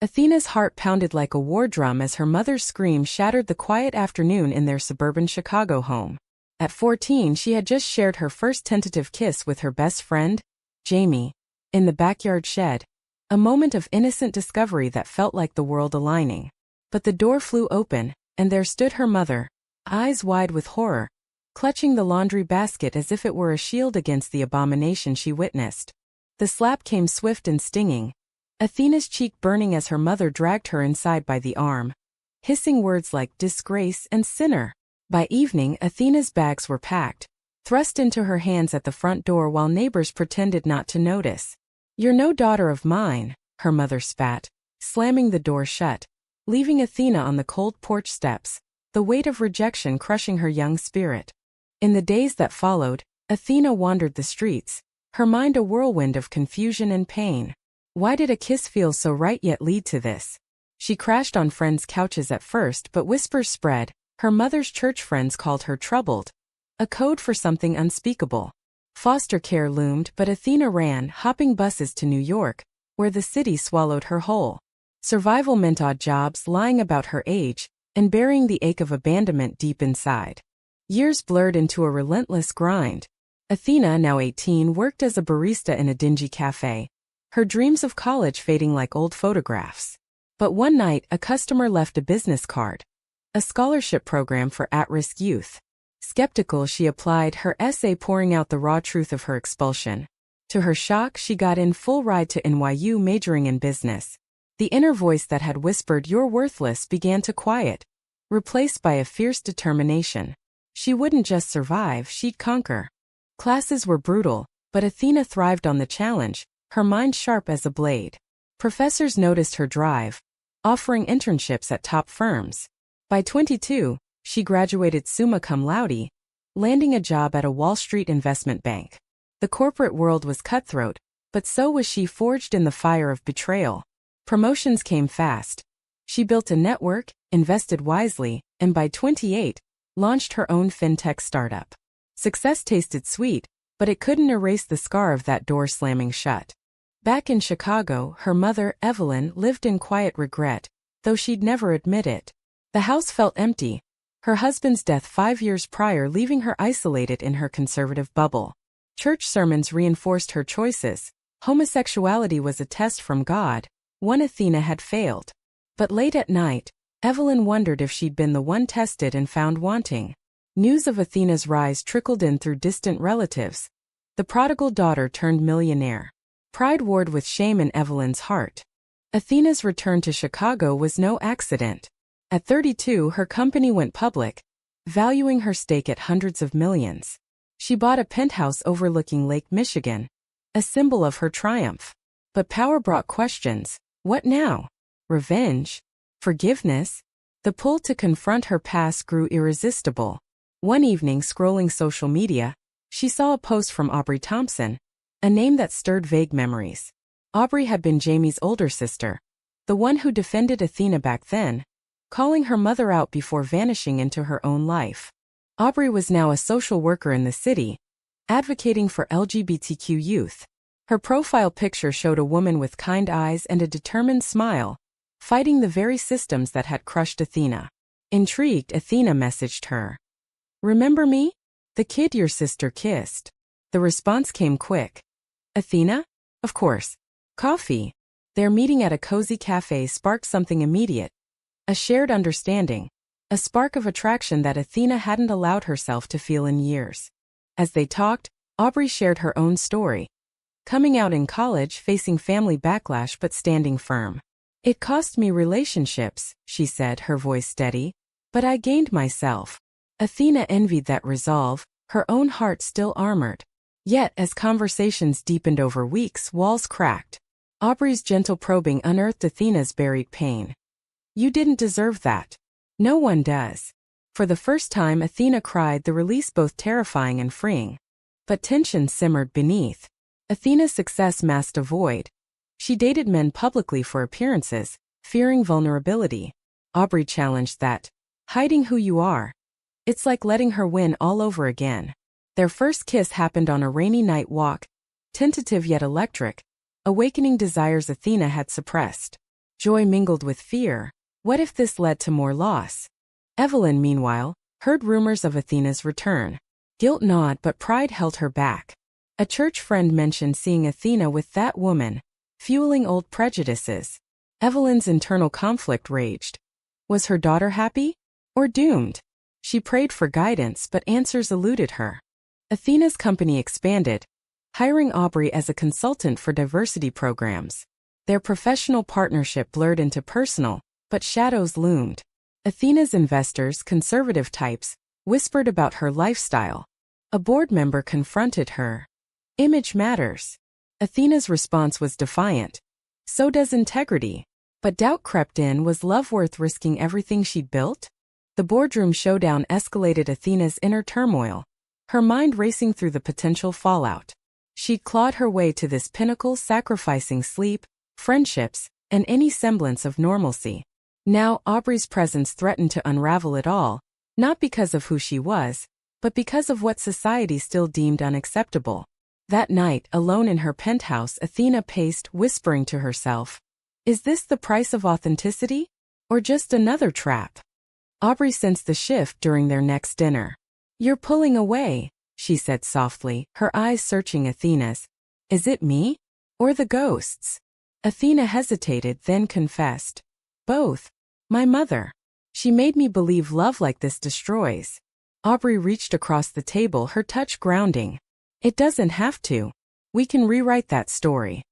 Athena's heart pounded like a war drum as her mother's scream shattered the quiet afternoon in their suburban Chicago home. At 14, she had just shared her first tentative kiss with her best friend, Jamie, in the backyard shed. A moment of innocent discovery that felt like the world aligning. But the door flew open, and there stood her mother, eyes wide with horror, clutching the laundry basket as if it were a shield against the abomination she witnessed. The slap came swift and stinging, Athena's cheek burning as her mother dragged her inside by the arm, hissing words like disgrace and sinner. By evening, Athena's bags were packed, thrust into her hands at the front door while neighbors pretended not to notice. "You're no daughter of mine," her mother spat, slamming the door shut, leaving Athena on the cold porch steps, the weight of rejection crushing her young spirit. In the days that followed, Athena wandered the streets, her mind a whirlwind of confusion and pain. Why did a kiss feel so right yet lead to this? She crashed on friends' couches at first, but whispers spread. Her mother's church friends called her troubled, a code for something unspeakable. Foster care loomed, but Athena ran, hopping buses to New York, where the city swallowed her whole. Survival meant odd jobs, lying about her age, and burying the ache of abandonment deep inside. Years blurred into a relentless grind. Athena, now 18, worked as a barista in a dingy cafe, her dreams of college fading like old photographs. But one night, a customer left a business card, a scholarship program for at-risk youth. Skeptical, she applied, her essay pouring out the raw truth of her expulsion. To her shock, she got in full ride to NYU, majoring in business. The inner voice that had whispered "you're worthless" began to quiet, replaced by a fierce determination. She wouldn't just survive, she'd conquer. Classes were brutal, but Athena thrived on the challenge, her mind sharp as a blade. Professors noticed her drive, offering internships at top firms. By 22, she graduated summa cum laude, landing a job at a Wall Street investment bank. The corporate world was cutthroat, but so was she, forged in the fire of betrayal. Promotions came fast. She built a network, invested wisely, and by 28, launched her own fintech startup. Success tasted sweet, but it couldn't erase the scar of that door slamming shut. Back in Chicago, her mother, Evelyn, lived in quiet regret, though she'd never admit it. The house felt empty, her husband's death 5 years prior leaving her isolated in her conservative bubble. Church sermons reinforced her choices. Homosexuality was a test from God, one Athena had failed. But late at night, Evelyn wondered if she'd been the one tested and found wanting. News of Athena's rise trickled in through distant relatives. The prodigal daughter turned millionaire. Pride warred with shame in Evelyn's heart. Athena's return to Chicago was no accident. At 32, her company went public, valuing her stake at hundreds of millions. She bought a penthouse overlooking Lake Michigan, a symbol of her triumph. But power brought questions. What now? Revenge? Forgiveness? The pull to confront her past grew irresistible. One evening, scrolling social media, she saw a post from Aubrey Thompson, a name that stirred vague memories. Aubrey had been Jamie's older sister, the one who defended Athena back then, calling her mother out before vanishing into her own life. Aubrey was now a social worker in the city, advocating for LGBTQ youth. Her profile picture showed a woman with kind eyes and a determined smile, fighting the very systems that had crushed Athena. Intrigued, Athena messaged her. "Remember me? The kid your sister kissed." The response came quick. "Athena? Of course. Coffee." Their meeting at a cozy cafe sparked something immediate. A shared understanding, a spark of attraction that Athena hadn't allowed herself to feel in years. As they talked, Aubrey shared her own story. Coming out in college, facing family backlash but standing firm. "It cost me relationships," she said, her voice steady, "but I gained myself." Athena envied that resolve, her own heart still armored. Yet, as conversations deepened over weeks, walls cracked. Aubrey's gentle probing unearthed Athena's buried pain. "You didn't deserve that. No one does." For the first time, Athena cried, the release both terrifying and freeing. But tension simmered beneath. Athena's success masked a void. She dated men publicly for appearances, fearing vulnerability. Aubrey challenged that. "Hiding who you are. It's like letting her win all over again." Their first kiss happened on a rainy night walk, tentative yet electric, awakening desires Athena had suppressed. Joy mingled with fear. What if this led to more loss? Evelyn, meanwhile, heard rumors of Athena's return. Guilt gnawed, but pride held her back. A church friend mentioned seeing Athena with that woman, fueling old prejudices. Evelyn's internal conflict raged. Was her daughter happy? Or doomed? She prayed for guidance, but answers eluded her. Athena's company expanded, hiring Aubrey as a consultant for diversity programs. Their professional partnership blurred into personal, but shadows loomed. Athena's investors, conservative types, whispered about her lifestyle. A board member confronted her. Image matters. Athena's response was defiant. So does integrity. But doubt crept in. Was love worth risking everything she'd built? The boardroom showdown escalated Athena's inner turmoil, her mind racing through the potential fallout. She'd clawed her way to this pinnacle, sacrificing sleep, friendships, and any semblance of normalcy. Now, Aubrey's presence threatened to unravel it all, not because of who she was, but because of what society still deemed unacceptable. That night, alone in her penthouse, Athena paced, whispering to herself, "Is this the price of authenticity? Or just another trap?" Aubrey sensed the shift during their next dinner. "You're pulling away," she said softly, her eyes searching Athena's. "Is it me? Or the ghosts?" Athena hesitated, then confessed. "Both. My mother. She made me believe love like this destroys." Aubrey reached across the table, her touch grounding. "It doesn't have to. We can rewrite that story."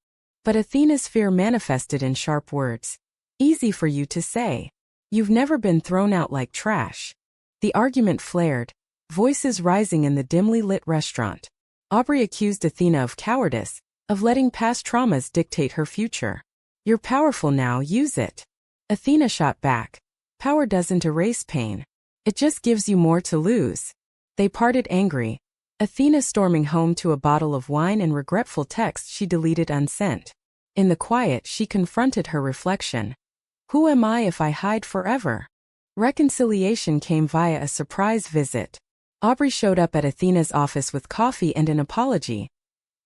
But Athena's fear manifested in sharp words. "Easy for you to say. You've never been thrown out like trash." The argument flared, voices rising in the dimly lit restaurant. Aubrey accused Athena of cowardice, of letting past traumas dictate her future. "You're powerful now, use it." Athena shot back. "Power doesn't erase pain. It just gives you more to lose." They parted angry, Athena storming home to a bottle of wine and regretful texts she deleted unsent. In the quiet, she confronted her reflection. Who am I if I hide forever? Reconciliation came via a surprise visit. Aubrey showed up at Athena's office with coffee and an apology.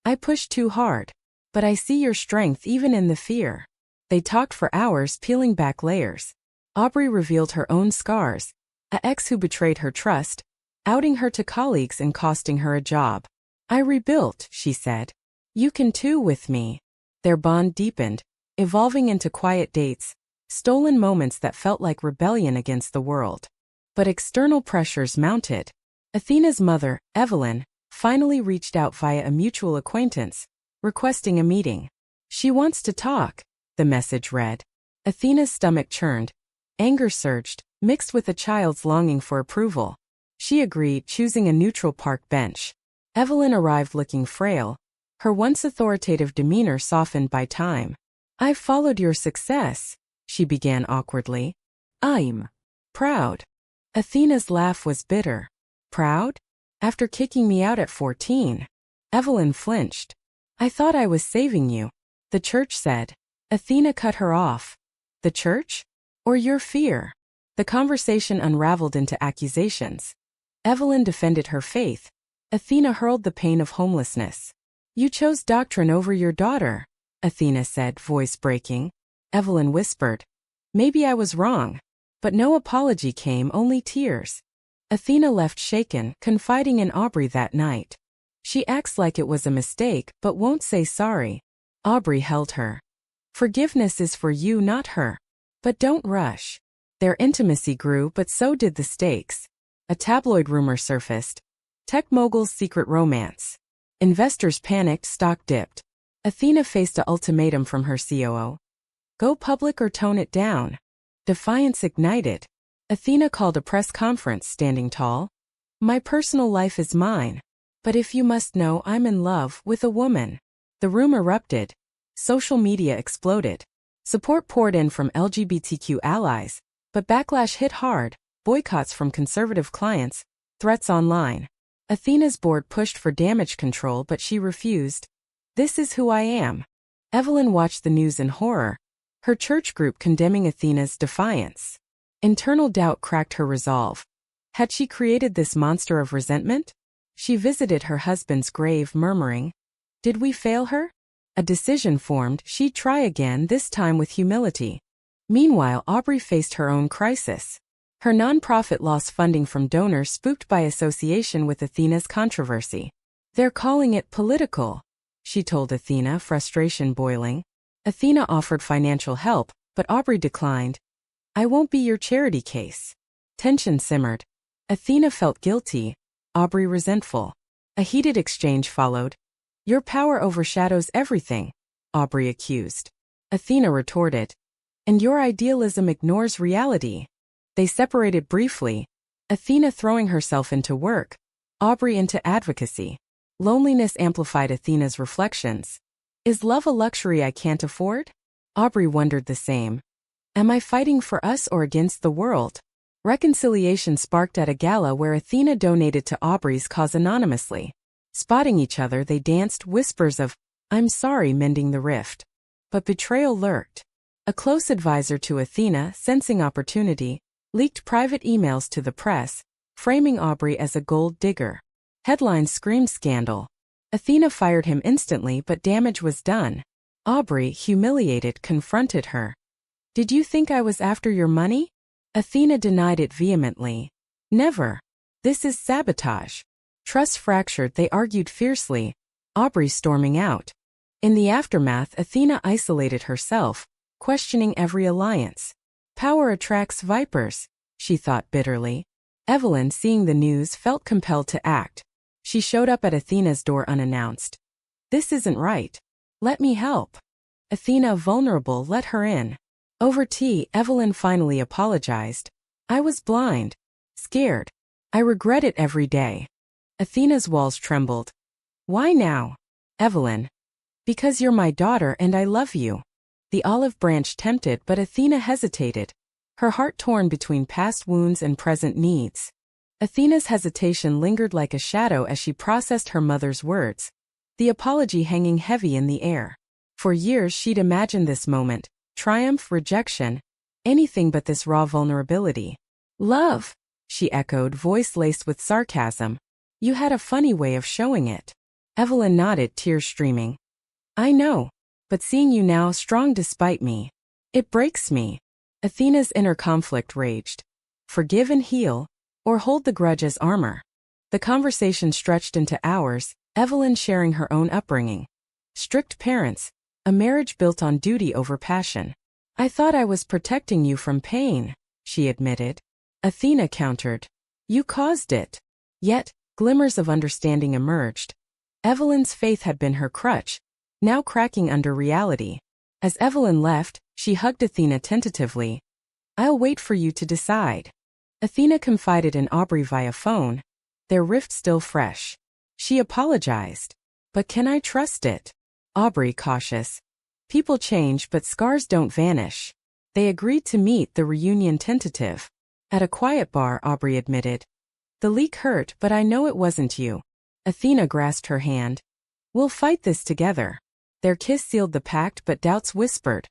"I pushed too hard. But I see your strength even in the fear." They talked for hours, peeling back layers. Aubrey revealed her own scars. An ex who betrayed her trust, outing her to colleagues and costing her a job. "I rebuilt," she said. "You can too with me." Their bond deepened, evolving into quiet dates, stolen moments that felt like rebellion against the world. But external pressures mounted. Athena's mother, Evelyn, finally reached out via a mutual acquaintance, requesting a meeting. "She wants to talk," the message read. Athena's stomach churned. Anger surged, mixed with a child's longing for approval. She agreed, choosing a neutral park bench. Evelyn arrived looking frail, her once authoritative demeanor softened by time. "I've followed your success," she began awkwardly. "I'm proud." Athena's laugh was bitter. "Proud? After kicking me out at 14. Evelyn flinched. "I thought I was saving you," the church said. Athena cut her off. "The church? Or your fear?" The conversation unraveled into accusations. Evelyn defended her faith. Athena hurled the pain of homelessness. "You chose doctrine over your daughter," Athena said, voice breaking. Evelyn whispered, "Maybe I was wrong." But no apology came, only tears. Athena left shaken, confiding in Aubrey that night. "She acts like it was a mistake, but won't say sorry." Aubrey held her. "Forgiveness is for you, not her. But don't rush." Their intimacy grew, but so did the stakes. A tabloid rumor surfaced. Tech mogul's secret romance. Investors panicked, stock dipped. Athena faced an ultimatum from her COO. Go public or tone it down. Defiance ignited. Athena called a press conference, standing tall. "My personal life is mine. But if you must know, I'm in love with a woman." The room erupted. Social media exploded. Support poured in from LGBTQ allies, but backlash hit hard, boycotts from conservative clients, threats online. Athena's board pushed for damage control, but she refused. "This is who I am." Evelyn watched the news in horror, her church group condemning Athena's defiance. Internal doubt cracked her resolve. Had she created this monster of resentment? She visited her husband's grave, murmuring, "Did we fail her?" A decision formed, she'd try again, this time with humility. Meanwhile, Aubrey faced her own crisis. Her nonprofit lost funding from donors spooked by association with Athena's controversy. "They're calling it political," she told Athena, frustration boiling. Athena offered financial help, but Aubrey declined. "I won't be your charity case." Tension simmered. Athena felt guilty, Aubrey resentful. A heated exchange followed. "Your power overshadows everything," Aubrey accused. Athena retorted. "And your idealism ignores reality." They separated briefly, Athena throwing herself into work, Aubrey into advocacy. Loneliness amplified Athena's reflections. "Is love a luxury I can't afford?" Aubrey wondered the same. "Am I fighting for us or against the world?" Reconciliation sparked at a gala where Athena donated to Aubrey's cause anonymously. Spotting each other, they danced, whispers of, "I'm sorry," mending the rift. But betrayal lurked. A close advisor to Athena, sensing opportunity, leaked private emails to the press, framing Aubrey as a gold digger. Headlines screamed scandal. Athena fired him instantly, but damage was done. Aubrey, humiliated, confronted her. "Did you think I was after your money?" Athena denied it vehemently. "Never. This is sabotage." Trust fractured, they argued fiercely, Aubrey storming out. In the aftermath, Athena isolated herself, questioning every alliance. "Power attracts vipers," she thought bitterly. Evelyn, seeing the news, felt compelled to act. She showed up at Athena's door unannounced. "This isn't right. Let me help." Athena, vulnerable, let her in. Over tea, Evelyn finally apologized. "I was blind. Scared. I regret it every day." Athena's walls trembled. "Why now?" Evelyn. "Because you're my daughter and I love you." The olive branch tempted, but Athena hesitated, her heart torn between past wounds and present needs. Athena's hesitation lingered like a shadow as she processed her mother's words, the apology hanging heavy in the air. For years she'd imagined this moment, triumph, rejection, anything but this raw vulnerability. "Love," she echoed, voice laced with sarcasm. "You had a funny way of showing it." Evelyn nodded, tears streaming. "I know. But seeing you now, strong despite me, it breaks me." Athena's inner conflict raged. Forgive and heal, or hold the grudge as armor? The conversation stretched into hours, Evelyn sharing her own upbringing. Strict parents, a marriage built on duty over passion. "I thought I was protecting you from pain," she admitted. Athena countered. "You caused it." Yet, glimmers of understanding emerged. Evelyn's faith had been her crutch, now cracking under reality. As Evelyn left, she hugged Athena tentatively. "I'll wait for you to decide." Athena confided in Aubrey via phone, their rift still fresh. She apologized. "But can I trust it?" Aubrey, cautious. "People change, but scars don't vanish." They agreed to meet, the reunion tentative. At a quiet bar, Aubrey admitted. "The leak hurt, but I know it wasn't you." Athena grasped her hand. "We'll fight this together." Their kiss sealed the pact, but doubts whispered.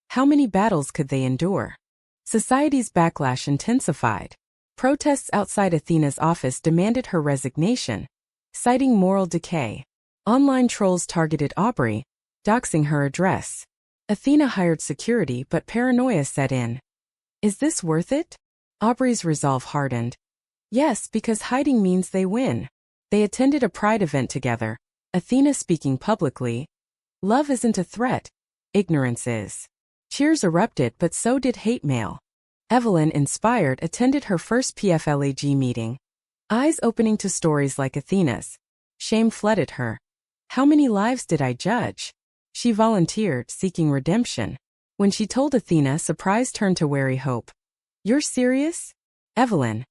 How many battles could they endure? Society's backlash intensified. Protests outside Athena's office demanded her resignation, citing moral decay. Online trolls targeted Aubrey, doxing her address. Athena hired security, but paranoia set in. Is this worth it? Aubrey's resolve hardened. Yes, because hiding means they win. They attended a pride event together, Athena speaking publicly. Love isn't a threat. Ignorance is. Cheers erupted, but so did hate mail. Evelyn, inspired, attended her first PFLAG meeting. Eyes opening to stories like Athena's. Shame flooded her. How many lives did I judge? She volunteered, seeking redemption. When she told Athena, surprise turned to wary hope. You're serious? Evelyn.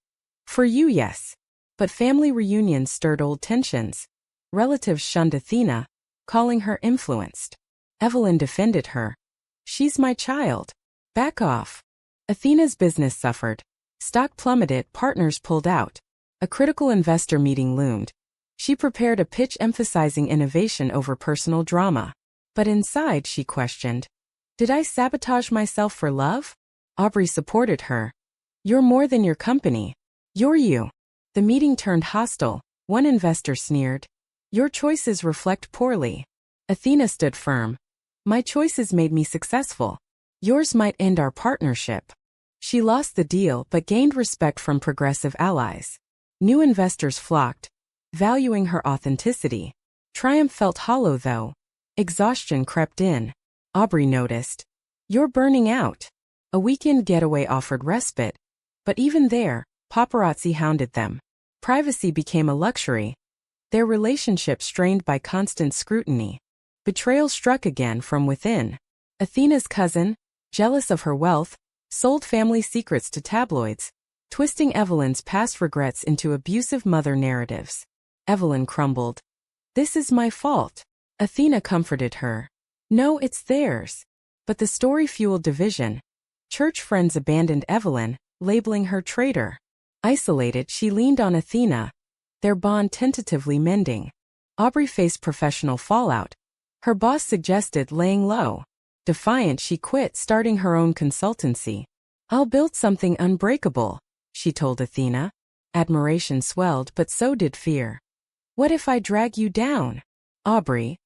For you, yes. But family reunions stirred old tensions. Relatives shunned Athena, calling her influenced. Evelyn defended her. She's my child. Back off. Athena's business suffered. Stock plummeted, partners pulled out. A critical investor meeting loomed. She prepared a pitch emphasizing innovation over personal drama. But inside, she questioned. Did I sabotage myself for love? Aubrey supported her. You're more than your company. You're you. The meeting turned hostile. One investor sneered. Your choices reflect poorly. Athena stood firm. My choices made me successful. Yours might end our partnership. She lost the deal but gained respect from progressive allies. New investors flocked, valuing her authenticity. Triumph felt hollow though. Exhaustion crept in. Aubrey noticed. You're burning out. A weekend getaway offered respite, but even there, paparazzi hounded them. Privacy became a luxury. Their relationship strained by constant scrutiny. Betrayal struck again from within. Athena's cousin, jealous of her wealth, sold family secrets to tabloids, twisting Evelyn's past regrets into abusive mother narratives. Evelyn crumbled. This is my fault. Athena comforted her. No, it's theirs. But the story fueled division. Church friends abandoned Evelyn, labeling her traitor. Isolated, she leaned on Athena, their bond tentatively mending. Aubrey faced professional fallout. Her boss suggested laying low. Defiant, she quit, starting her own consultancy. I'll build something unbreakable, she told Athena. Admiration swelled, but so did fear. What if I drag you down, Aubrey?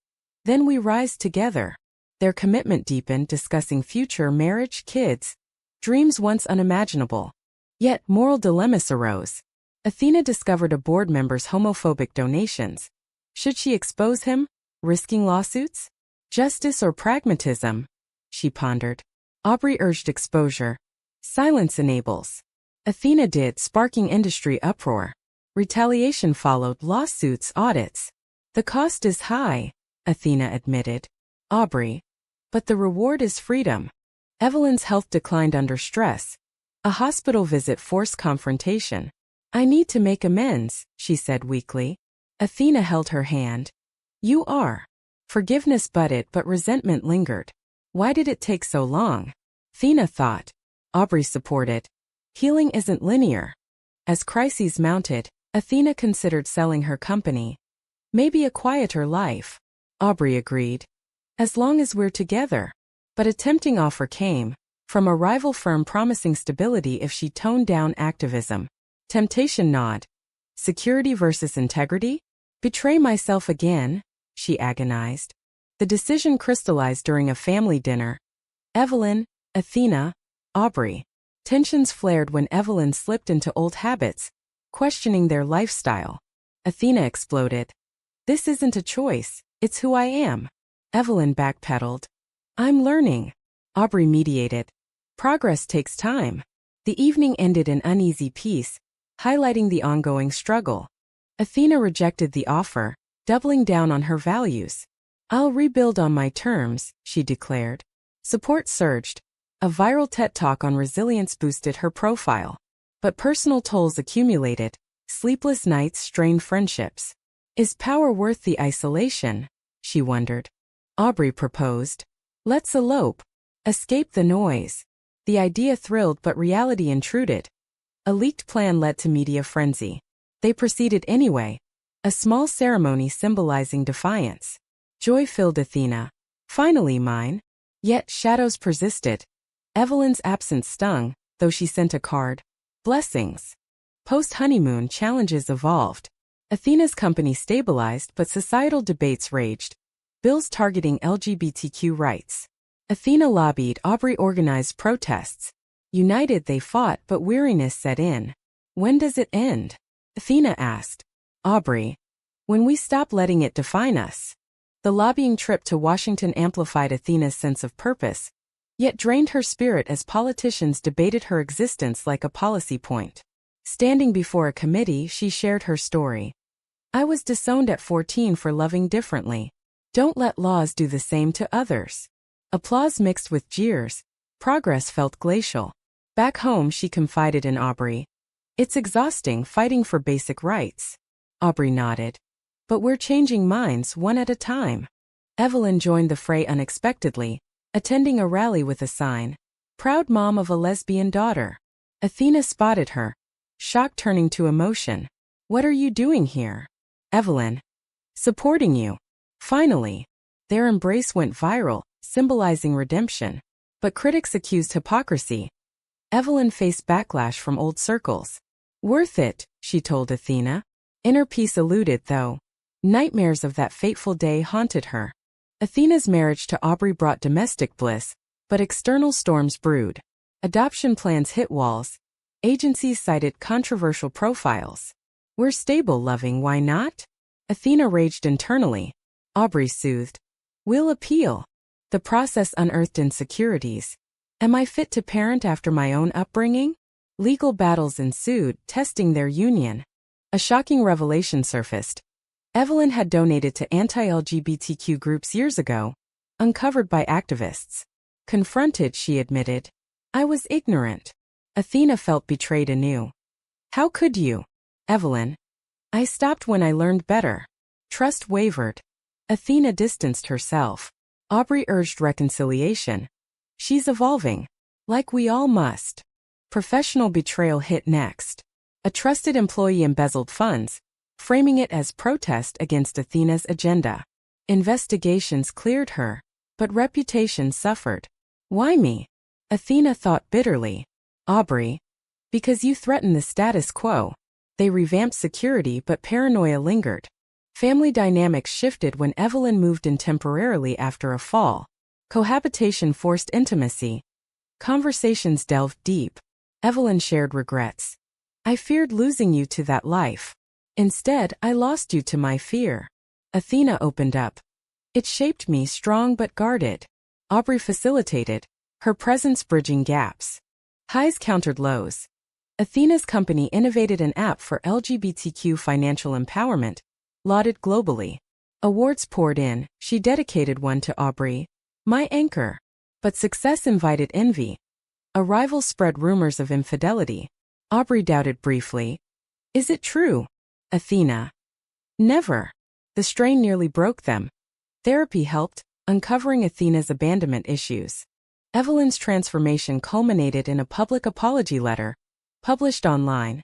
Then we rise together. Their commitment deepened, discussing future marriage, kids, dreams once unimaginable. Yet moral dilemmas arose. Athena discovered a board member's homophobic donations. Should she expose him, risking lawsuits? Justice or pragmatism? She pondered. Aubrey urged exposure. Silence enables. Athena did, sparking industry uproar. Retaliation followed, lawsuits, audits. The cost is high, Athena admitted. Aubrey. But the reward is freedom. Evelyn's health declined under stress. A hospital visit forced confrontation. I need to make amends, she said weakly. Athena held her hand. You are. Forgiveness budded, but resentment lingered. Why did it take so long? Athena thought. Aubrey supported. Healing isn't linear. As crises mounted, Athena considered selling her company. Maybe a quieter life. Aubrey agreed. As long as we're together. But a tempting offer came, from a rival firm promising stability if she toned down activism. Temptation gnawed. Security versus integrity? Betray myself again? She agonized. The decision crystallized during a family dinner. Evelyn, Athena, Aubrey. Tensions flared when Evelyn slipped into old habits, questioning their lifestyle. Athena exploded. This isn't a choice, it's who I am. Evelyn backpedaled. I'm learning. Aubrey mediated. Progress takes time. The evening ended in uneasy peace, highlighting the ongoing struggle. Athena rejected the offer, doubling down on her values. I'll rebuild on my terms, she declared. Support surged. A viral TED Talk on resilience boosted her profile. But personal tolls accumulated. Sleepless nights strained friendships. Is power worth the isolation? She wondered. Aubrey proposed. Let's elope. Escape the noise. The idea thrilled, but reality intruded. A leaked plan led to media frenzy. They proceeded anyway. A small ceremony symbolizing defiance. Joy filled Athena. Finally mine. Yet shadows persisted. Evelyn's absence stung, though she sent a card. Blessings. Post-honeymoon challenges evolved. Athena's company stabilized, but societal debates raged. Bills targeting LGBTQ rights. Athena lobbied, Aubrey organized protests. United they fought, but weariness set in. When does it end? Athena asked. Aubrey. When we stop letting it define us. The lobbying trip to Washington amplified Athena's sense of purpose, yet drained her spirit as politicians debated her existence like a policy point. Standing before a committee, she shared her story. I was disowned at 14 for loving differently. Don't let laws do the same to others. Applause mixed with jeers. Progress felt glacial. Back home, she confided in Aubrey. It's exhausting fighting for basic rights. Aubrey nodded. But we're changing minds one at a time. Evelyn joined the fray unexpectedly, attending a rally with a sign. Proud mom of a lesbian daughter. Athena spotted her, shock turning to emotion. What are you doing here? Evelyn. Supporting you. Finally. Their embrace went viral, symbolizing redemption. But critics accused hypocrisy. Evelyn faced backlash from old circles. Worth it, she told Athena. Inner peace eluded, though. Nightmares of that fateful day haunted her. Athena's marriage to Aubrey brought domestic bliss, But external storms brewed. Adoption plans hit walls. Agencies cited controversial profiles. We're stable, loving, why not? Athena raged internally. Aubrey soothed. We'll appeal. The process unearthed insecurities. Am I fit to parent after my own upbringing? Legal battles ensued, testing their union. A shocking revelation surfaced. Evelyn had donated to anti-LGBTQ groups years ago, uncovered by activists. Confronted, she admitted, I was ignorant. Athena felt betrayed anew. How could you? Evelyn. I stopped when I learned better. Trust wavered. Athena distanced herself. Aubrey urged reconciliation. She's evolving. Like we all must. Professional betrayal hit next. A trusted employee embezzled funds, framing it as protest against Athena's agenda. Investigations cleared her, but reputation suffered. Why me? Athena thought bitterly. Aubrey. Because you threaten the status quo. They revamped security, but paranoia lingered. Family dynamics shifted when Evelyn moved in temporarily after a fall. Cohabitation forced intimacy. Conversations delved deep. Evelyn shared regrets. I feared losing you to that life. Instead, I lost you to my fear. Athena opened up. It shaped me, strong but guarded. Aubrey facilitated, her presence bridging gaps. Highs countered lows. Athena's company innovated an app for LGBTQ financial empowerment, lauded globally. Awards poured in, she dedicated one to Aubrey, my anchor. But success invited envy. A rival spread rumors of infidelity. Aubrey doubted briefly. Is it true? Athena. Never. The strain nearly broke them. Therapy helped, uncovering Athena's abandonment issues. Evelyn's transformation culminated in a public apology letter, published online.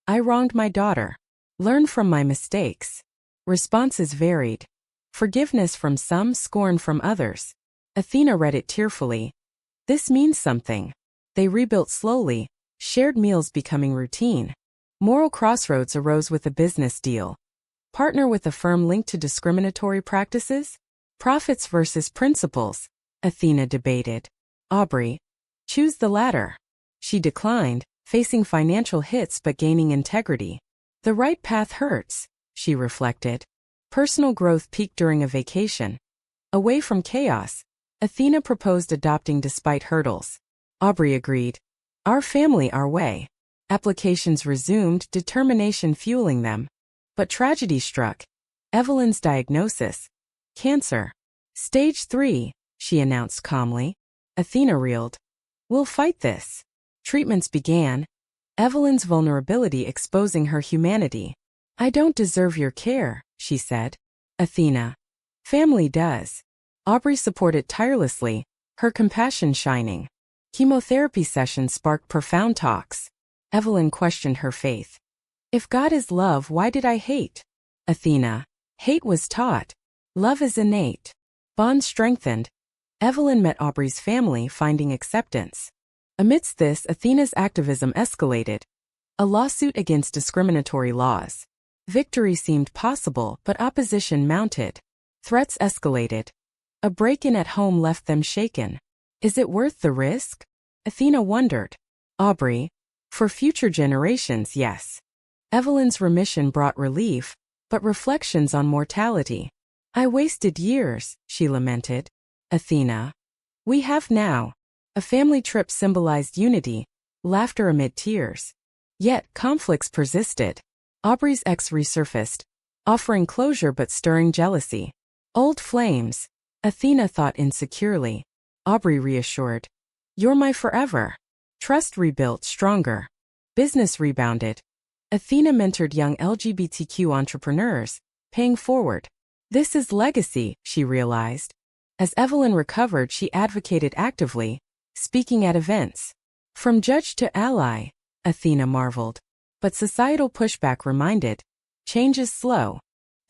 I wronged my daughter. Learn from my mistakes. Responses varied. Forgiveness from some, scorn from others. Athena read it tearfully. This means something. They rebuilt slowly, shared meals becoming routine. Moral crossroads arose with a business deal. Partner with a firm linked to discriminatory practices? Profits versus principles, Athena debated. Aubrey. Choose the latter. She declined, facing financial hits but gaining integrity. The right path hurts, she reflected. Personal growth peaked during a vacation. Away from chaos, Athena proposed adopting despite hurdles. Aubrey agreed. Our family, our way. Applications resumed, determination fueling them. But tragedy struck. Evelyn's diagnosis. Cancer. Stage 3, she announced calmly. Athena reeled. We'll fight this. Treatments began. Evelyn's vulnerability exposing her humanity. I don't deserve your care, she said. Athena. Family does. Aubrey supported tirelessly, her compassion shining. Chemotherapy sessions sparked profound talks. Evelyn questioned her faith. If God is love, why did I hate? Athena. Hate was taught. Love is innate. Bonds strengthened. Evelyn met Aubrey's family, finding acceptance. Amidst this, Athena's activism escalated. A lawsuit against discriminatory laws. Victory seemed possible, but opposition mounted. Threats escalated. A break-in at home left them shaken. Is it worth the risk? Athena wondered. Aubrey. For future generations, yes. Evelyn's remission brought relief, but reflections on mortality. I wasted years, she lamented. Athena. We have now. A family trip symbolized unity, laughter amid tears. Yet, conflicts persisted. Aubrey's ex resurfaced, offering closure but stirring jealousy. Old flames. Athena thought insecurely. Aubrey reassured. You're my forever. Trust rebuilt, stronger. Business rebounded. Athena mentored young LGBTQ entrepreneurs, paying forward. This is legacy, she realized. As Evelyn recovered, she advocated actively, speaking at events. From judge to ally, Athena marveled. But societal pushback reminded. Change is slow.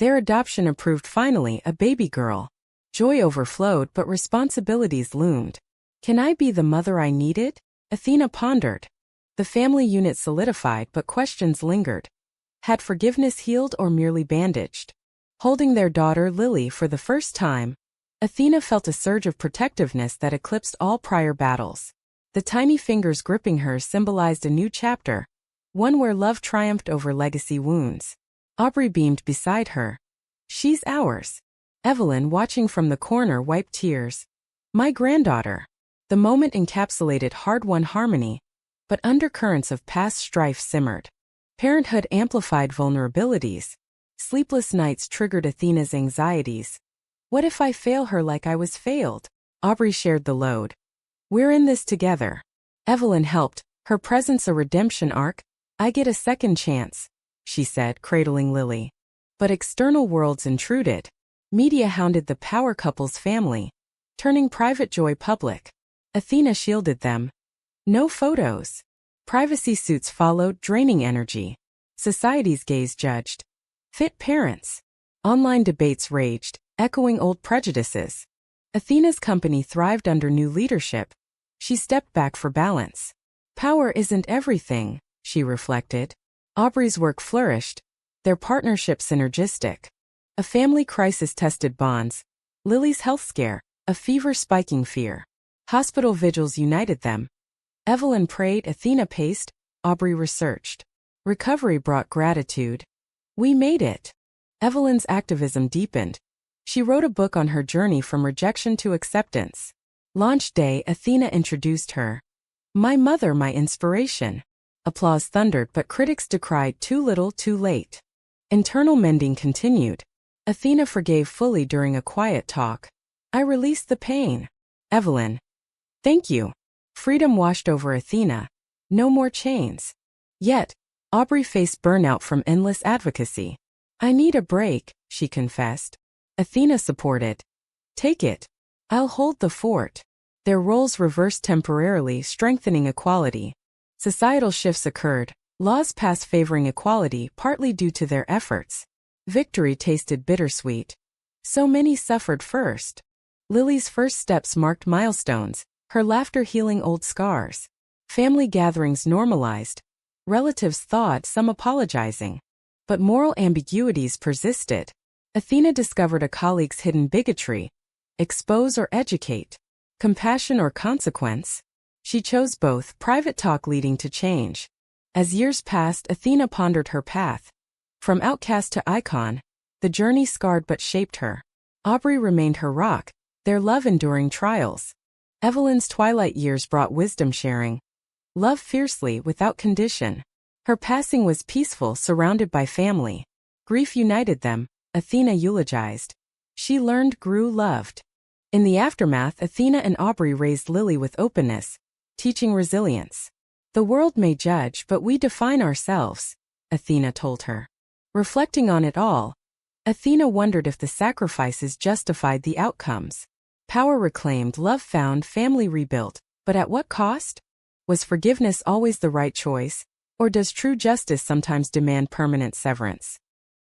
Their adoption approved finally, a baby girl. Joy overflowed, but responsibilities loomed. Can I be the mother I needed? Athena pondered. The family unit solidified, but questions lingered. Had forgiveness healed or merely bandaged? Holding their daughter Lily for the first time, Athena felt a surge of protectiveness that eclipsed all prior battles. The tiny fingers gripping hers symbolized a new chapter, one where love triumphed over legacy wounds. Aubrey beamed beside her. She's ours. Evelyn, watching from the corner, wiped tears. My granddaughter. The moment encapsulated hard-won harmony, but undercurrents of past strife simmered. Parenthood amplified vulnerabilities. Sleepless nights triggered Athena's anxieties. What if I fail her like I was failed? Aubrey shared the load. We're in this together. Evelyn helped, her presence a redemption arc. I get a second chance, she said, cradling Lily. But external worlds intruded. Media hounded the power couple's family, turning private joy public. Athena shielded them. No photos. Privacy suits followed, draining energy. Society's gaze judged. Fit parents. Online debates raged, echoing old prejudices. Athena's company thrived under new leadership. She stepped back for balance. Power isn't everything, she reflected. Aubrey's work flourished, their partnership synergistic. A family crisis tested bonds. Lily's health scare, a fever-spiking fear. Hospital vigils united them. Evelyn prayed, Athena paced, Aubrey researched. Recovery brought gratitude. We made it. Evelyn's activism deepened. She wrote a book on her journey from rejection to acceptance. Launch day, Athena introduced her. My mother, my inspiration. Applause thundered, but critics decried too little, too late. Internal mending continued. Athena forgave fully during a quiet talk. I released the pain. Evelyn. Thank you. Freedom washed over Athena. No more chains. Yet, Aubrey faced burnout from endless advocacy. I need a break, she confessed. Athena supported. Take it. I'll hold the fort. Their roles reversed temporarily, strengthening equality. Societal shifts occurred, laws passed favoring equality partly due to their efforts. Victory tasted bittersweet. So many suffered first. Lily's first steps marked milestones, her laughter healing old scars. Family gatherings normalized. Relatives thawed, some apologizing. But moral ambiguities persisted. Athena discovered a colleague's hidden bigotry. Expose or educate? Compassion or consequence? She chose both, private talk leading to change. As years passed, Athena pondered her path. From outcast to icon, the journey scarred but shaped her. Aubrey remained her rock, their love enduring trials. Evelyn's twilight years brought wisdom sharing. Love fiercely, without condition. Her passing was peaceful, surrounded by family. Grief united them, Athena eulogized. She learned, grew, loved. In the aftermath, Athena and Aubrey raised Lily with openness, teaching resilience. The world may judge, but we define ourselves, Athena told her. Reflecting on it all, Athena wondered if the sacrifices justified the outcomes. Power reclaimed, love found, family rebuilt, but at what cost? Was forgiveness always the right choice, or does true justice sometimes demand permanent severance?